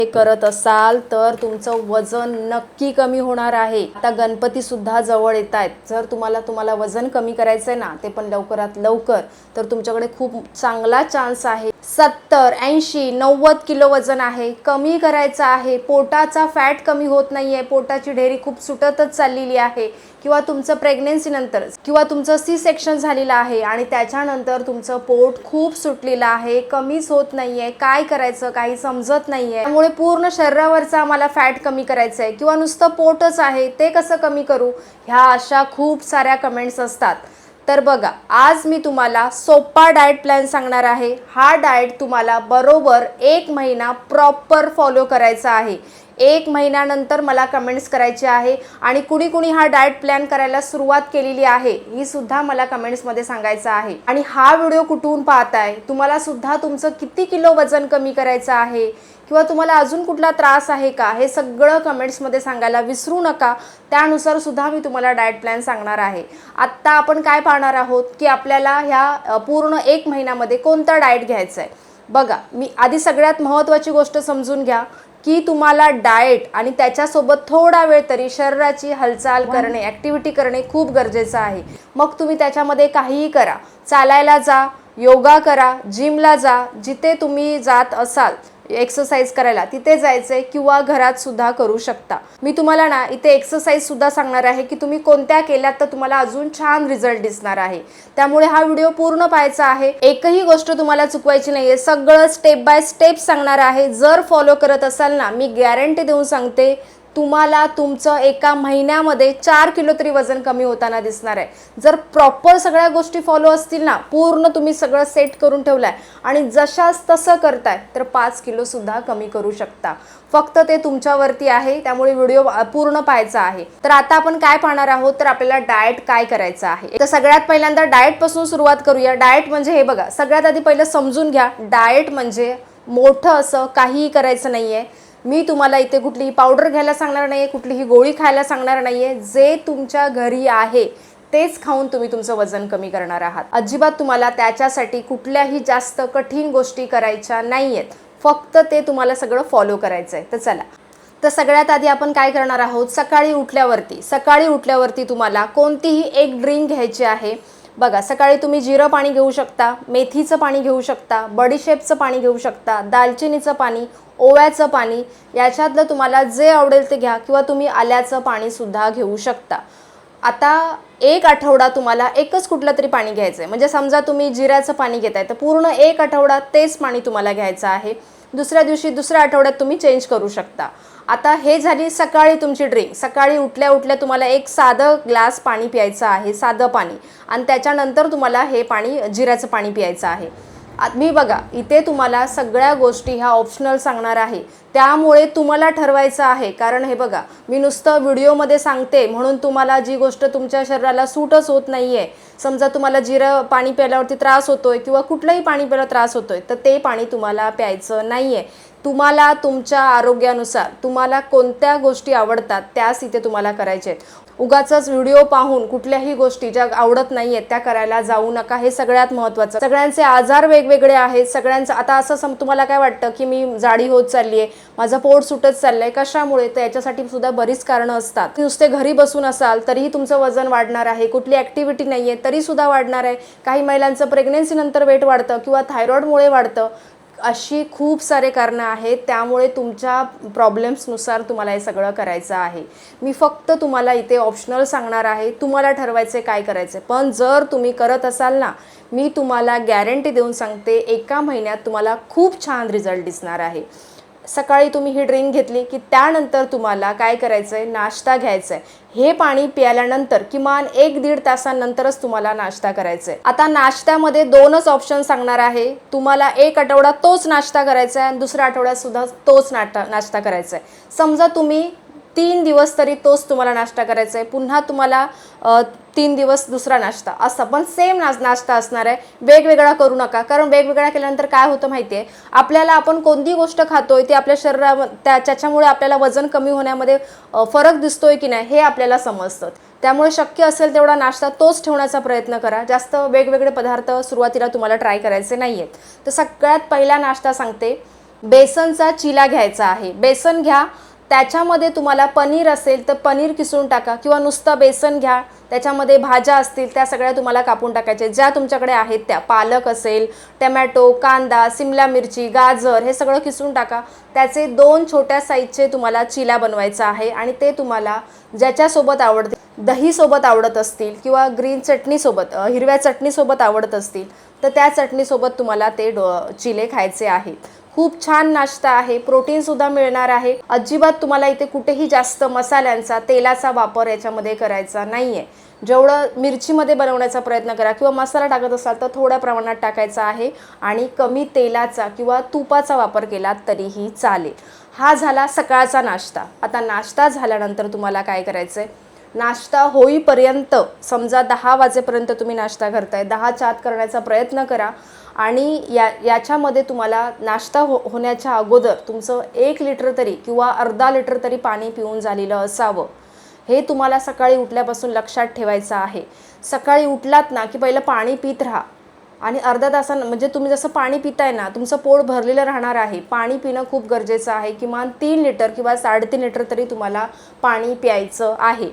हे करत असाल तर तुमचं वजन नक्की कमी होणार आहे। आता गणपती सुद्धा जवळ येत आहेत। जर तुम्हाला वजन कमी करायचं आहे ना, ते पण लवकरात लवकर, तर तुमच्याकडे खूप चांगला चान्स आहे। 70, 80, 90 किलो वजन आहे, कमी करायचं आहे। पोटाचा फॅट कमी होत नाहीये, पोटाची ढेरी खूप सुटतच चाललेली आहे, किंवा तुमचं प्रेग्नन्सी नंतर किंवा तुमचं सी सेक्शन झालेलं आहे आणि त्याच्यानंतर तुमचं पोट खूप सुटलेलं आहे, कमीच होत नाहीये, काय करायचं काही समजत नाहीये। त्यामुळे पूर्ण शरीरावरचा आम्हाला फॅट कमी करायचं आहे, किंवा नुसतं पोटच आहे ते कसं कमी करू, ह्या अशा खूप साऱ्या कमेंट्स असतात। तर बघा, आज मी तुम्हाला सोपा डाएट प्लॅन सांगणार आहे। हा डाएट तुम्हाला बरोबर 1 महिना प्रॉपर फॉलो करायचा आहे। 1 महिन्यानंतर मला कमेंट्स करायचे आहे, आणि कुणी हा डाएट प्लॅन करायला सुरुवात केलेली आहे ही सुद्धा मला कमेंट्समध्ये सांगायचं आहे। आणि हा व्हिडिओ कुठून पाहताय, तुम्हाला सुद्धा तुमचं किती किलो वजन कमी करायचं आहे, किंवा तुम्हाला अजून कुठला त्रास आहे का, हे सगळं कमेंट्समध्ये सांगायला विसरू नका। त्यानुसार सुद्धा मी तुम्हाला डाएट प्लॅन सांगणार आहे। आत्ता आपण काय पाहणार आहोत की आपल्याला ह्या पूर्ण 1 महिन्यामध्ये कोणता डाएट घ्यायचा आहे। बघा, मी आधी सगळ्यात महत्त्वाची गोष्ट समजून घ्या की तुम्हाला डाएट आणि त्याच्यासोबत थोडा वेळ तरी शरीराची हालचाल करणे, ॲक्टिव्हिटी करणे खूप गरजेचं आहे। मग तुम्ही त्याच्यामध्ये काहीही करा, चालायला जा, योगा करा, जिमला जा, जिथे तुम्ही जात असाल एक्सरसाइज करायला तिथे जायचंय, किंवा घरात सुद्धा करू शकता। मी तुम्हाला ना इथे एक्सरसाइज सुद्धा सांगणार आहे की तुम्ही कोणत्या केल्यात तर तुम्हाला अजून छान रिझल्ट दिसणार आहे। त्यामुळे हा व्हिडिओ पूर्ण पाहायचा आहे, एकही गोष्ट तुम्हाला चुकवायची नाहीये, सगळं स्टेप बाय स्टेप सांगणार आहे। जर फॉलो करत असाल ना, मी गॅरंटी देऊन सांगते तुम्हाला तुमचं 1 महिन्यामध्ये 4 किलो तरी वजन कमी होताना दिसणार आहे। जर प्रॉपर सगळ्या गोष्टी फॉलो असतील ना, पूर्ण तुम्ही सगळं सेट करून ठेवलाय आणि जशाच तसं करताय, तर 5 किलो सुद्धा कमी करू शकता। फक्त ते तुमच्यावरती आहे, त्यामुळे व्हिडिओ पूर्ण पाहायचा आहे। तर आता आपण काय पाहणार आहोत, तर आपल्याला डाएट काय करायचं आहे। तर सगळ्यात पहिल्यांदा डाएट पासून सुरुवात करूया। डाएट म्हणजे हे बघा, सगळ्यात आधी पहिलं समजून घ्या, डाएट म्हणजे मोठं असं काहीही करायचं नाहीये। मी तुम्हाला इथे कुठलीही पावडर घ्यायला सांगणार नाहीये, कुठलीही गोळी खायला सांगणार नाहीये। जे तुमच्या घरी आहे तेच खाऊन तुम्ही तुमचं वजन कमी करणार आहात। अजिबात तुम्हाला त्याच्यासाठी कुठल्याही जास्त कठीण गोष्टी करायच्या नाहीयेत, फक्त ते तुम्हाला सगळं फॉलो करायचं आहे। तर चला, तर सगळ्यात आधी आपण काय करणार आहोत, सकाळी उठल्यावरती तुम्हाला कोणतीही एक ड्रिंक घ्यायची आहे। बघा, सकाळी तुम्ही जिरं पाणी घेऊ शकता, मेथीचं पाणी घेऊ शकता, बडीशेपचं पाणी घेऊ शकता, दालचिनीचं पाणी, ओव्याचं पाणी, याच्यातलं तुम्हाला जे आवडेल ते घ्या, किंवा तुम्ही आल्याचं पाणी सुद्धा घेऊ शकता। आता 1 आठवडा तुम्हाला एकच कुठलं तरी पाणी घ्यायचं आहे। म्हणजे समजा तुम्ही जिऱ्याचं पाणी घेताय, तर पूर्ण 1 आठवडा तेच पाणी तुम्हाला घ्यायचं आहे। दुसऱ्या दिवशी दुसऱ्या आठवड्यात तुम्ही चेंज करू शकता। आता हे झाली सकाळी तुमची ड्रिंक। सकाळी उठल्या तुम्हाला एक साधं ग्लास पाणी प्यायचं आहे, साधं पाणी, आणि त्याच्यानंतर तुम्हाला हे पाणी जिऱ्याचं पाणी प्यायचं आहे। मी बघा इथे तुम्हाला सगळ्या गोष्टी ह्या ऑप्शनल सांगणार आहे, त्यामुळे तुम्हाला ठरवायचं आहे। कारण हे बघा, मी नुसतं व्हिडिओमध्ये सांगते म्हणून तुम्हाला जी गोष्ट तुमच्या शरीराला सूटच होत नाहीये, समजा तुम्हाला जिरं पाणी प्यायल्यावरती त्रास होतोय, किंवा कुठलंही पाणी प्यायला त्रास होतोय, तर ते पाणी तुम्हाला प्यायचं नाहीये। तुम्हाला तुमच्या आरोग्यानुसार तुम्हाला कोणत्या गोष्टी आवडतात त्याच इथे तुम्हाला करायचे आहेत। उगाचच व्हिडिओ पाहून कुठल्याही गोष्टी ज्या आवडत नाही आहेत त्या करायला जाऊ नका, हे सगळ्यात महत्त्वाचं। सगळ्यांचे आजार वेगवेगळे आहेत, सगळ्यांचं आता असं तुम्हाला काय वाटतं की मी जाडी होत चालली आहे, माझं पोट सुटत चाललंय, कशामुळे, तर याच्यासाठी सुद्धा बरीच कारणं असतात। नुसते घरी बसून असाल तरीही तुमचं वजन वाढणार आहे, कुठली ॲक्टिव्हिटी नाही आहे तरी सुद्धा वाढणार आहे। काही महिलांचं प्रेग्नन्सी नंतर वेट वाढतं, किंवा थायरॉइडमुळे वाढतं, अशी खूप सारे कारणं आहेत। त्यामुळे तुमच्या प्रॉब्लेम्सनुसार तुम्हाला हे सगळं करायचं आहे। मी फक्त तुम्हाला इथे ऑप्शनल सांगणार आहे, तुम्हाला ठरवायचं काय करायचं। पण जर तुम्ही करत असाल ना, मी तुम्हाला गॅरंटी देऊन सांगते 1 महिन्यात तुम्हाला खूप छान रिझल्ट दिसणार आहे। सकाळी तुम्ही ही ड्रिंक घेतली की त्यानंतर तुम्हाला काय करायचं आहे, नाश्ता घ्यायचा आहे। हे पाणी प्यायल्यानंतर किमान 1-1.5 तासानंतरच तुम्हाला नाश्ता करायचा आहे। आता नाश्त्यामध्ये 2च ऑप्शन सांगणार आहे, तुम्हाला 1 आठवडा तोच नाश्ता करायचा आहे आणि दुसऱ्या आठवड्यात सुद्धा तोच नाश्ता करायचा आहे। समजा तुम्ही 3 दिवस तरी तोच तुम्हाला नाश्ता करायचा आहे, पुन्हा तुम्हाला 3 दिवस दुसरा नाश्ता, असं पण सेम नाश्ता असणार आहे, वेगवेगळा करू नका। कारण वेगवेगळा केल्यानंतर काय होतं माहिती आहे, आपल्याला आपण कोणती गोष्ट खातोय ते आपल्या त्याच्यामुळे आपल्याला वजन कमी होण्यामध्ये फरक दिसतोय की नाही हे आपल्याला समजतं। त्यामुळे शक्य असेल तेवढा नाश्ता तोच ठेवण्याचा प्रयत्न करा, जास्त वेगवेगळे पदार्थ सुरुवातीला तुम्हाला ट्राय करायचे नाही आहेत। तर सगळ्यात पहिला नाश्ता सांगते, बेसनचा चिला घ्यायचा आहे. बेसन घ्या, त्याच्यामध्ये तुम्हाला पनीर असेल तर पनीर किसून टाका किंवा नुसतं बेसन घ्या, त्याच्यामध्ये भाज्या असतील त्या सगळ्या तुम्हाला कापून टाकायचे, ज्या तुमच्याकडे आहेत त्या. पालक असेल, टमॅटो, कांदा, सिमला मिरची, गाजर हे सगळं किसून टाका. त्याचे 2 छोट्या साईजचे तुम्हाला चिला बनवायचा आहे आणि ते तुम्हाला ज्याच्यासोबत आवडते, दहीसोबत आवडत असतील किंवा ग्रीन चटणीसोबत, हिरव्या चटणीसोबत आवडत असतील तर त्या चटणीसोबत तुम्हाला ते चिले खायचे आहेत. खूप छान नाश्ता आहे, प्रोटीनसुद्धा मिळणार आहे. अजिबात तुम्हाला इथे कुठेही जास्त मसाल्यांचा, तेलाचा वापर याच्यामध्ये करायचा नाही आहे. जेवढं मिरचीमध्ये बनवण्याचा प्रयत्न करा किंवा मसाला टाकत असाल तर थोड्या प्रमाणात टाकायचा आहे आणि कमी तेलाचा किंवा तुपाचा वापर केला तरीही चालेल. हा झाला सकाळचा नाश्ता. आता नाश्ता झाल्यानंतर तुम्हाला काय करायचं आहे, नाश्ता होईपर्यंत, समजा 10 वाजेपर्यंत तुम्ही नाश्ता करताय, 10च्या आत करण्याचा प्रयत्न करा आणि याच्यामध्ये तुम्हाला नाश्ता होण्याच्या अगोदर तुमचं 1 लिटर तरी किंवा अर्धा लिटर तरी पाणी पिऊन झालेलं असावं. हे तुम्हाला सकाळी उठल्यापासून लक्षात ठेवायचं आहे. सकाळी उठलात ना की पहिलं पाणी पित राहा आणि अर्धा तासानं, म्हणजे तुम्ही जसं पाणी पिताय ना, तुमचं पोट भरलेलं राहणार आहे. पाणी पिणं खूप गरजेचं आहे. किमान 3 लिटर किंवा 3.5 लिटर तरी तुम्हाला पाणी प्यायचं आहे.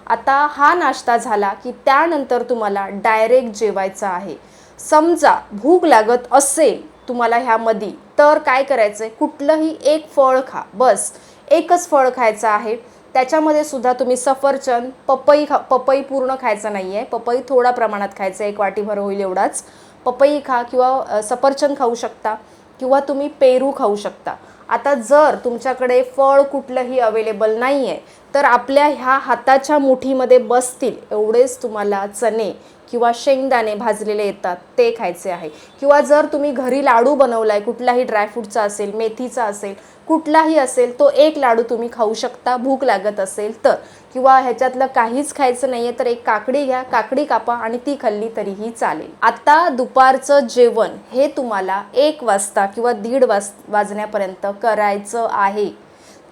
आता हा नाश्ता झाला की त्यानंतर तुम्हाला डायरेक्ट जेवायचं आहे. समजा भूक लागत असेल तुम्हाला ह्यामध्ये, तर काय करायचं आहे, कुठलंही एक फळ खा. बस एकच फळ खायचं आहे. त्याच्यामध्ये सुद्धा तुम्ही सफरचंद, पपई पूर्ण खायचं नाही आहे, पपई थोडा प्रमाणात खायचं आहे, 1 वाटीभर होईल एवढाच. पपई खा किंवा सफरचंद खाऊ शकता किंवा तुम्ही पेरू खाऊ शकता. आता जर तुमच्याकडे फळ कुठलंही अवेलेबल नाही आहे तर आपल्या ह्या हाताच्या मुठीमध्ये बसतील एवढेच तुम्हाला चणे किंवा शेंगदाणे भाजलेले येतात ते खायचे आहे. किंवा जर तुम्ही घरी लाडू बनवला आहे, कुठलाही ड्रायफ्रूटचा असेल, मेथीचा असेल, कुठलाही असेल, तो 1 लाडू तुम्ही खाऊ शकता भूक लागत असेल तर. किंवा ह्याच्यातलं काहीच खायचं नाही आहे तर 1 काकडी घ्या, काकडी कापा आणि ती खाल्ली तरीही चालेल. आता दुपारचं जेवण हे तुम्हाला 1 वाजता किंवा 1:30 वाजण्यापर्यंत करायचं आहे.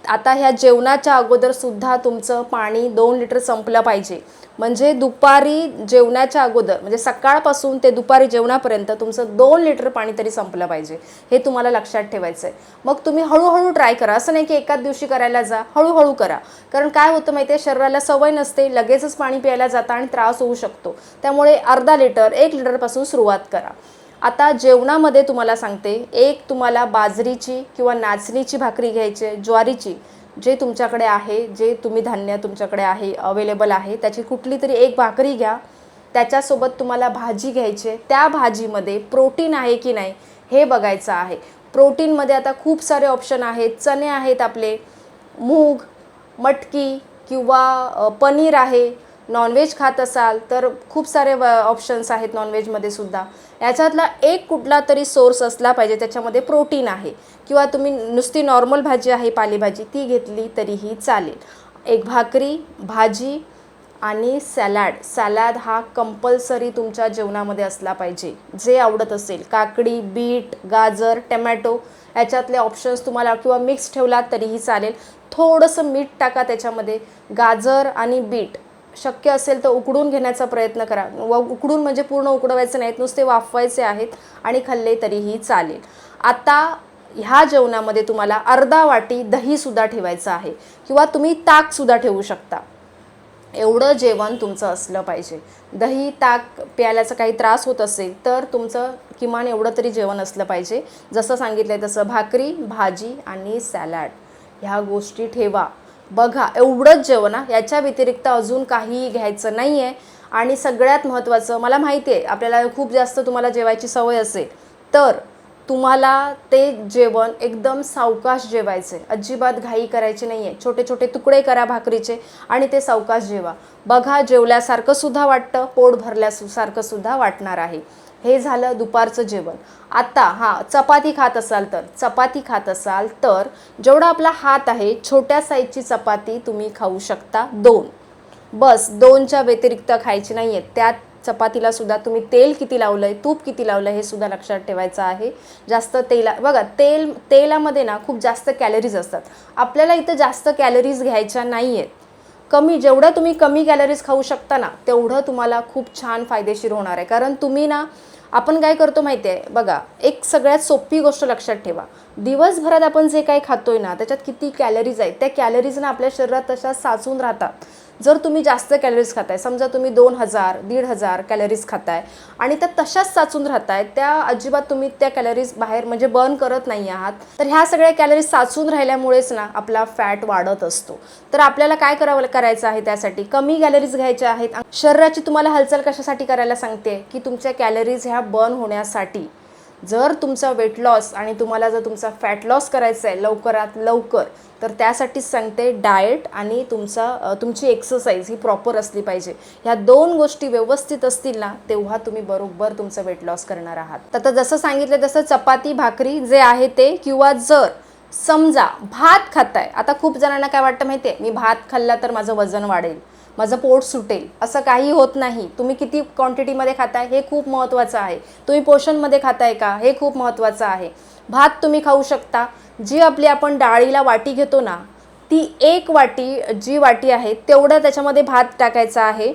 आता ह्या जेवणाच्या अगोदर सुद्धा तुमचं पाणी 2 लिटर संपलं पाहिजे. म्हणजे दुपारी जेवणाच्या अगोदर, म्हणजे सकाळपासून ते दुपारी जेवणापर्यंत तुमचं 2 लिटर पाणी तरी संपलं पाहिजे. हे तुम्हाला लक्षात ठेवायचं आहे. मग तुम्ही हळूहळू ट्राय करा, असं नाही की एकाच दिवशी करायला जा, हळूहळू करा. कारण काय होतं माहिती आहे, शरीराला सवय नसते, लगेचच पाणी प्यायला जातं आणि त्रास होऊ शकतो. त्यामुळे अर्धा लिटर, 1 लिटरपासून सुरुवात करा. आता जेवणामध्ये तुम्हाला सांगते, एक तुम्हाला बाजरीची किंवा नाचणीची भाकरी घ्यायची, ज्वारीची, जे तुमच्याकडे आहे, जे तुम्ही धान्य तुमच्याकडे आहे, अवेलेबल आहे, त्याची कुठली तरी 1 भाकरी घ्या. त्याच्यासोबत तुम्हाला भाजी घ्यायची आहे. त्या भाजीमध्ये प्रोटीन आहे की नाही हे बघायचं आहे. प्रोटीनमध्ये आता खूप सारे ऑप्शन आहेत. चणे आहेत आपले, मूग, मटकी किंवा पनीर आहे. नॉनव्हेज खात असाल तर खूप सारे ऑप्शन्स आहेत नॉनव्हेजमध्ये सुद्धा. याच्यातला एक कुठला तरी सोर्स असला पाहिजे त्याच्यामध्ये प्रोटीन आहे. किंवा तुम्ही नुसती नॉर्मल भाजी आहे, पालेभाजी, ती घेतली तरीही चालेल. 1 भाकरी, भाजी आणि सॅलॅड हा कंपल्सरी तुमच्या जेवणामध्ये असला पाहिजे. जे आवडत असेल, काकडी, बीट, गाजर, टमॅटो, याच्यातले ऑप्शन्स तुम्हाला किंवा मिक्स ठेवलात तरीही चालेल. थोडंसं मीठ टाका त्याच्यामध्ये. गाजर आणि बीट शक्य असेल तर उकडून घेण्याचा प्रयत्न करा. उकडून म्हणजे पूर्ण उकडवायचे नाहीत, नुसते वाफवायचे आहेत आणि खाल्ले तरीही चालेल. आता ह्या जेवणामध्ये तुम्हाला अर्धा वाटी दहीसुद्धा ठेवायचं आहे किंवा तुम्ही ताकसुद्धा ठेवू शकता. एवढं जेवण तुमचं असलं पाहिजे. दही, ताक प्यायल्याचा काही त्रास होत असेल तर तुमचं किमान एवढं तरी जेवण असलं पाहिजे. जसं सांगितलं आहे तसं भाकरी, भाजी आणि सॅलॅड ह्या गोष्टी ठेवा. बघा, एवढंच जेवण. याच्या व्यतिरिक्त अजून काहीही घ्यायचं नाही आहे. आणि सगळ्यात महत्त्वाचं, मला माहिती आहे आपल्याला खूप जास्त तुम्हाला जेवायची सवय असेल तर तुम्हाला ते जेवण एकदम सावकाश जेवायचं आहे. अजिबात घाई करायची नाही आहे. छोटे छोटे तुकडे करा भाकरीचे आणि ते सावकाश जेवा. बघा, जेवल्यासारखं सुद्धा वाटतं, पोट भरल्यासारखं सुद्धा वाटणार आहे. हे झालं दुपारचं जेवण. आता चपाती खात असाल तर जेवढा आपला हात आहे, छोट्या साईजची चपाती तुम्ही खाऊ शकता. 2, बस. 2च्या व्यतिरिक्त खायची नाही आहे. त्यात चपातीला सुद्धा तुम्ही तेल किती लावलं आहे, तूप किती लावलं आहे हे सुद्धा लक्षात ठेवायचं आहे. जास्त बघा, तेलामध्ये ना खूप जास्त कॅलरीज असतात. आपल्याला इथं जास्त कॅलरीज घ्यायच्या नाही आहेत. जेवढं तुम्ही कमी कॅलरीज खाऊ शकता ना तेवढं तुम्हाला खूप छान फायदेशीर होणार आहे. कारण तुम्ही ना आपण काय करतो माहिती आहे बघा, एक सगळ्यात सोपी गोष्ट लक्षात ठेवा, दिवसभरात आपण जे काही खातोय ना त्याच्यात किती कॅलरीज आहेत, त्या कॅलरीज ना आपल्या शरीरात तशा साचून राहतात. जर तुम्ही जास्त कॅलरीज खाताय, समजा तुम्ही 2000 1500 कॅलरीज खाताय आणि त्या तशाच साचून राहताय, त्या अजिबात तुम्ही त्या कॅलरीज बाहेर म्हणजे बर्न करत नाही आहात, तर ह्या सगळ्या कॅलरीज साचून राहिल्यामुळेच ना आपला फॅट वाढत असतो. तर आपल्याला काय करायचं आहे, त्यासाठी कमी कॅलरीज घ्यायच्या आहेत. शरीराची तुम्हाला हालचाल कशासाठी करायला सांगते की तुमच्या कॅलरीज ह्या बर्न होण्यासाठी. जर तुमचा वेट लॉस आणि तुम्हाला जर तुमचा फॅट लॉस करायचा आहे लवकरात लवकर, तर त्यासाठीच सांगते डाएट आणि तुमची एक्सरसाइज ही प्रॉपर असली पाहिजे. ह्या दोन गोष्टी व्यवस्थित असतील ना तेव्हा तुम्ही बरोबर तुमचं वेट लॉस करणार आहात. तर जसं सांगितलं तसं चपाती भाकरी जे आहे ते, किंवा जर समजा भात खाताय, आता खूप जणांना काय वाटतं माहिती आहे, मी भात खाल्ला तर माझं वजन वाढेल, माझं पोट सुटेल. असं काही होत नाही. तुम्ही किती क्वांटिटीमध्ये खाताय हे खूप महत्त्वाचं आहे. तुम्ही पोषणमध्ये खाताय का हे खूप महत्त्वाचं आहे. भात तुम्ही खाऊ शकता. जी आपली आपण डाळीला वाटी घेतो ना, ती एक वाटी, जी वाटी आहे तेवढा त्याच्यामध्ये भात टाकायचा आहे.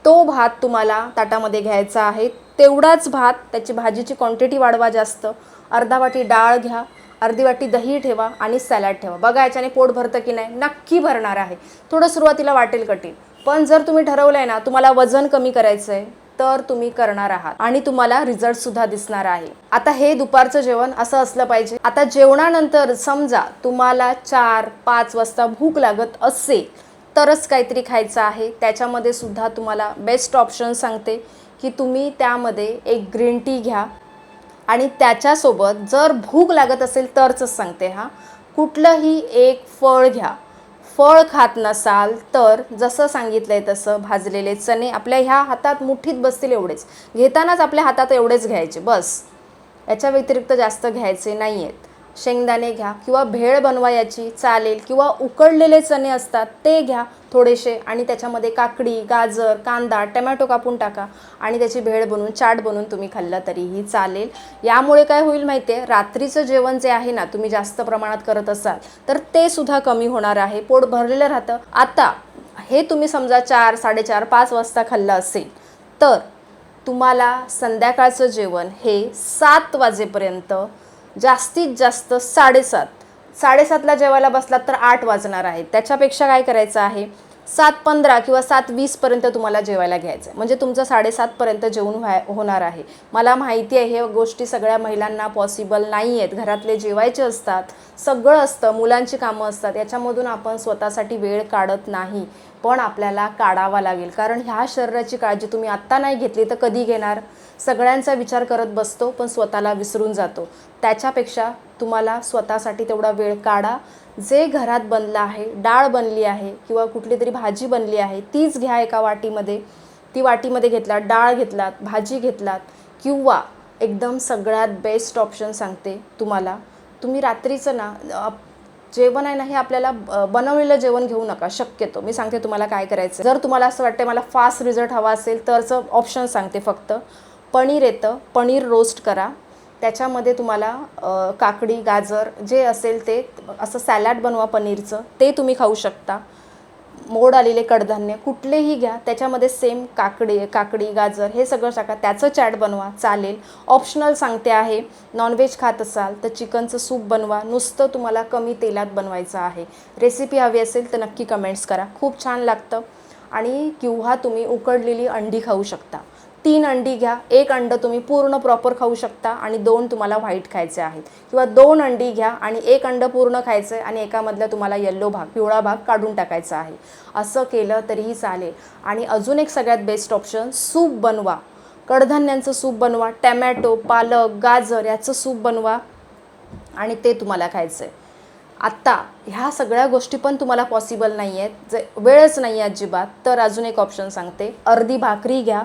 तो भात तुम्हाला ताटामध्ये घ्यायचा आहे. तेवढाच भात, त्याची भाजीची क्वांटिटी वाढवा जास्त. अर्धा वाटी डाळ घ्या, अर्धी वाटी दही ठेवा आणि सॅलड ठेवा. बघा याच्याने पोट भरतं की नाही? नक्की भरणार आहे. थोडं सुरुवातीला वाटेल कठीण, पण जर तुम्ही ठरवलंय ना तुम्हाला वजन कमी करायचं आहे तर तुम्ही करणार आहात आणि तुम्हाला रिझल्ट सुद्धा दिसणार आहे. आता हे दुपारचं जेवण असं असलं पाहिजे. आता जेवणानंतर समजा तुम्हाला 4-5 वाजता भूक लागत असेल तरच काहीतरी खायचं आहे. त्याच्यामध्ये सुद्धा तुम्हाला बेस्ट ऑप्शन सांगते की तुम्ही त्यामध्ये एक ग्रीन टी घ्या आणि त्याच्यासोबत जर भूक लागत असेल तरच सांगते कुठलंही एक फळ घ्या. फळ खात नसाल तर जसं सांगितलंय तसं भाजलेले चणे आपल्या ह्या हातात मुठीत बसतील एवढेच, घेतानाच आपल्या हातात एवढेच घ्यायचे बस, याच्या व्यतिरिक्त जास्त घ्यायचे नाही आहेत. शेंगदाणे घ्या किंवा भेळ बनवा याची चालेल, किंवा उकडलेले चणे असतात ते घ्या थोडेसे आणि त्याच्यामध्ये काकडी, गाजर, कांदा, टमॅटो कापून टाका आणि त्याची भेळ बनवून, चाट बनवून तुम्ही खाल्लं तरीही चालेल. यामुळे काय होईल माहिती आहे, रात्रीचं जेवण जे आहे ना तुम्ही जास्त प्रमाणात करत असाल तर ते सुद्धा कमी होणार आहे. पोट भरलेलं राहतं. आता हे तुम्ही समजा 4, 4:30, 5 वाजता खाल्लं असेल तर तुम्हाला संध्याकाळचं जेवण हे 7 वाजेपर्यंत, जास्तीत जास्त 7:30ला जेवायला बसलात तर 8 वाजणार आहेत. त्याच्यापेक्षा काय करायचं आहे, 7:15 किंवा 7:20पर्यंत तुम्हाला जेवायला घ्यायचं आहे. म्हणजे तुमचं 7:30पर्यंत जेवण होणार आहे. मला माहिती आहे हे गोष्टी सगळ्या महिलांना पॉसिबल नाही आहेत. घरातले जेवायचे असतात, सगळं असतं, मुलांची कामं असतात, याच्यामधून आपण स्वतःसाठी वेळ काढत नाही. पण आपल्याला काढावा लागेल, कारण ह्या शरीराची काळजी तुम्ही आत्ता नाही घेतली तर कधी घेणार? सगळ्यांचा विचार करत बसतो पण स्वतःला विसरून जातो. त्याच्यापेक्षा तुम्हाला स्वतःसाठी तेवढा वेळ काढा. जे घरात बनलं आहे, डाळ बनली आहे किंवा कुठली तरी भाजी बनली आहे तीच घ्या एका वाटीमध्ये. ती वाटीमध्ये घेतलात, डाळ घेतलात, भाजी घेतलात, किंवा एकदम सगळ्यात बेस्ट ऑप्शन सांगते तुम्हाला, तुम्ही रात्रीचं ना जेवण आहे ना हे आपल्याला बनवलेलं जेवण घेऊ नका शक्यतो. मी सांगते तुम्हाला काय करायचं. जर तुम्हाला असं वाटतं मला फास्ट रिझल्ट हवा असेल तरचं ऑप्शन सांगते फक्त. पनीर येतं, पनीर रोस्ट करा. त्याच्यामध्ये तुम्हाला काकडी, गाजर जे असेल ते असं सॅलड बनवा पनीरचं, ते तुम्ही खाऊ शकता. मोड आलेले कडधान्य कुठलेही घ्या, त्याच्यामध्ये सेम काकडी, गाजर हे सगळं टाका, त्याचं चॅट बनवा चालेल. ऑप्शनल सांगते आहे. नॉनव्हेज खात असाल तर चिकनचं सूप बनवा. नुसतं तुम्हाला कमी तेलात बनवायचं आहे. रेसिपी हवी असेल तर नक्की कमेंट्स करा, खूप छान लागतं. आणि किंवा तुम्ही उकडलेली अंडी खाऊ शकता. 3 अंडी घ्या, 1 अंडं तुम्ही पूर्ण प्रॉपर खाऊ शकता आणि 2 तुम्हाला व्हाईट खायचे आहेत. किंवा 2 अंडी घ्या आणि 1 अंडं पूर्ण खायचं आहे आणि एकामधला तुम्हाला येल्लो भाग, पिवळा भाग काढून टाकायचा आहे. असं केलं तरीही चालेल. आणि अजून एक सगळ्यात बेस्ट ऑप्शन, सूप बनवा. कडधान्यांचं सूप बनवा. टमॅटो, पालक, गाजर याचं सूप बनवा आणि ते तुम्हाला खायचं आहे. आत्ता ह्या सगळ्या गोष्टी पण तुम्हाला पॉसिबल नाही आहेत, जे वेळच नाही आहे अजिबात, तर अजून एक ऑप्शन सांगते. अर्धी भाकरी घ्या,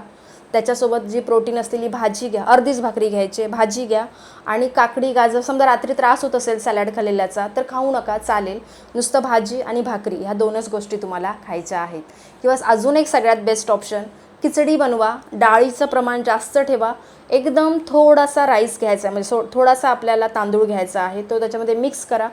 त्याच्यासोबत जी प्रोटीन असलेली भाजी घ्या, अर्धीच भाकरी घ्यायची, भाजी घ्या आणि काकडी, गाजर. समजा रात्री त्रास होत असेल सॅलड खाल्लेल्याचा तर खाऊ नका चालेल, नुसतं भाजी आणि भाकरी ह्या 2च गोष्टी तुम्हाला खायच्या आहेत. किंवा अजून एक सगळ्यात बेस्ट ऑप्शन, खिचडी बनवा. डाळीचं प्रमाण जास्त ठेवा. एकदम थोडासा राईस घ्यायचा आहे, म्हणजे थोडासा आपल्याला तांदूळ घ्यायचा आहे, तो त्याच्यामध्ये मिक्स करा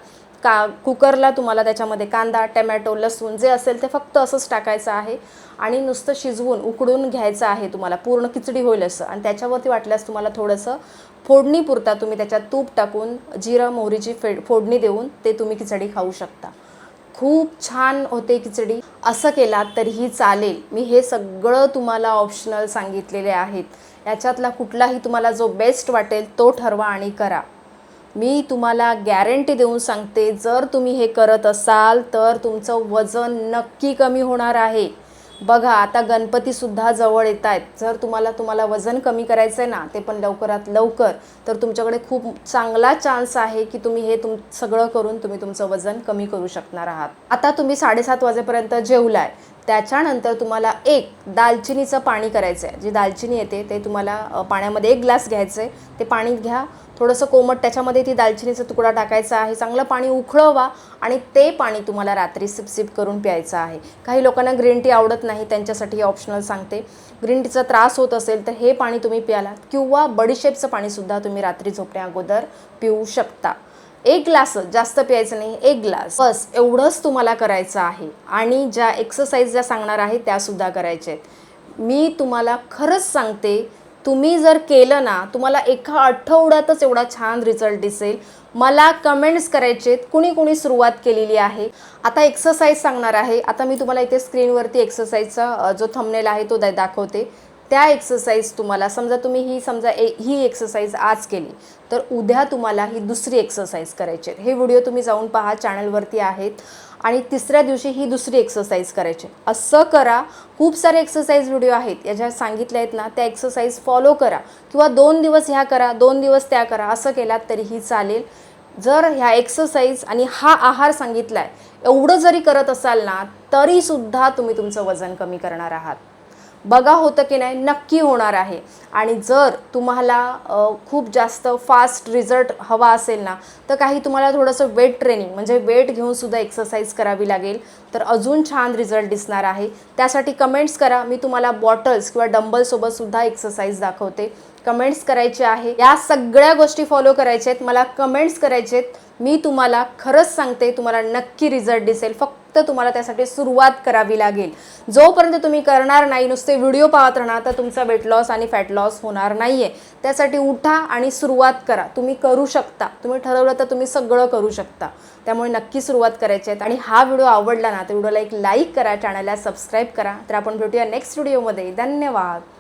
कुकरला तुम्हाला त्याच्यामध्ये कांदा, टमॅटो, लसूण जे असेल ते फक्त असंच टाकायचं आहे आणि नुसतं शिजवून उकडून घ्यायचं आहे तुम्हाला, पूर्ण खिचडी होईल असं. आणि त्याच्यावरती वाटल्यास तुम्हाला थोडंसं फोडणीपुरता तुम्ही त्याच्यात तूप टाकून जिरं मोहरीची फोडणी देऊन ते तुम्ही खिचडी खाऊ शकता. खूप छान होते खिचडी. असं केलात तरीही चालेल. मी हे सगळं तुम्हाला ऑप्शनल सांगितलेले आहेत. याच्यातला कुठलाही तुम्हाला जो बेस्ट वाटेल तो ठरवा आणि करा. मी तुम्हाला गॅरंटी देऊन सांगते, जर तुम्ही हे करत असाल तर तुमचं वजन नक्की कमी होणार आहे. बघा, आता गणपतीसुद्धा जवळ येत आहेत. जर तुम्हाला वजन कमी करायचं आहे ना, ते पण लवकरात लवकर, तर तुमच्याकडे खूप चांगला चान्स आहे की तुम्ही हे सगळं करून तुम्ही तुमचं वजन कमी करू शकणार आहात. आता तुम्ही 7:30 वाजेपर्यंत जेवलाय, त्याच्यानंतर तुम्हाला एक दालचिनीचं पाणी करायचं आहे. जी दालचिनी येते ते तुम्हाला पाण्यामध्ये 1 ग्लास घ्यायचं आहे. ते पाणी घ्या, थोडंसं कोमट, त्याच्यामध्ये ती दालचिनीचा तुकडा टाकायचा आहे. चांगलं पाणी उकळवा आणि ते पाणी तुम्हाला रात्री सिप करून प्यायचं आहे. काही लोकांना ग्रीन टी आवडत नाही, त्यांच्यासाठी ऑप्शनल सांगते. ग्रीन टीचा त्रास होत असेल तर हे पाणी तुम्ही प्याला, किंवा बडीशेपचं पाणीसुद्धा तुम्ही रात्री झोपण्याअगोदर पिऊ शकता. 1 ग्लास, जास्त प्यायचं नाही, 1 ग्लास बस. एवढंच तुम्हाला करायचं आहे. आणि ज्या एक्सरसाइज ज्या सांगणार आहे त्यासुद्धा करायच्या आहेत. मी तुम्हाला खरंच सांगते, तुम्ही जर केलं ना, तुम्हाला एका आठवड्यातच एवढा छान रिझल्ट दिसेल. मला कमेंट्स करायचे आहेत कुणी सुरुवात केलेली आहे. आता एक्सरसाइज सांगणार आहे. आता मी तुम्हाला इथे स्क्रीनवरती एक्सरसाइजचा जो थंबनेल आहे तो दाखवते. त्या एक्सरसाइज तुम्हाला, समजा तुम्ही ही एक्सरसाइज आज केली तर उद्या तुम्हाला ही दुसरी एक्सरसाइज करायची आहे. हे व्हिडिओ तुम्ही जाऊन पहा, चॅनलवरती आहेत. आणि तिसऱ्या दिवशी ही दुसरी एक्सरसाइज करायची. असं करा. खूप सारे एक्सरसाइज व्हिडिओ आहेत या ज्या सांगितल्या आहेत ना, त्या एक्सरसाइज फॉलो करा, किंवा 2 दिवस ह्या करा, 2 दिवस त्या करा. असं केलात तरीही चालेल. जर ह्या एक्सरसाइज आणि हा आहार सांगितला आहे एवढं जरी करत असाल ना, तरीसुद्धा तुम्ही तुमचं वजन कमी करणार आहात. बघा होतं की नाही, नक्की होणार आहे. आणि जर तुम्हाला खूप जास्त फास्ट रिझल्ट हवा असेल ना, तर काही तुम्हाला थोडंसं वेट ट्रेनिंग म्हणजे वेट घेऊनसुद्धा एक्सरसाइज करावी लागेल, तर अजून छान रिझल्ट दिसणार आहे. त्यासाठी कमेंट्स करा. मी तुम्हाला बॉटल्स किंवा डंबलसोबतसुद्धा एक्सरसाइज दाखवते. कमेंट्स करायचे आहे. या सगळ्या गोष्टी फॉलो करायच्या आहेत. मला कमेंट्स करायचे आहेत. मी तुम्हाला खरंच सांगते, तुम्हाला नक्की रिझल्ट दिसेल. फक्त तुम्हाला त्यासाठी सुरुवात करावी लागेल. जोपर्यंत तुम्ही करणार नाही, नुसते व्हिडिओ पाहत राहणार, तर तुमचा वेट लॉस आणि फॅट लॉस होणार नाही आहे. त्यासाठी उठा आणि सुरुवात करा. तुम्ही करू शकता. तुम्ही ठरवलं तर तुम्ही सगळं करू शकता. त्यामुळे नक्की सुरुवात करायची आहे. आणि हा व्हिडिओ आवडला ना, तर व्हिडिओला एक लाईक करा, चॅनलला सबस्क्राईब करा. तर आपण भेटूया नेक्स्ट व्हिडिओमध्ये. धन्यवाद.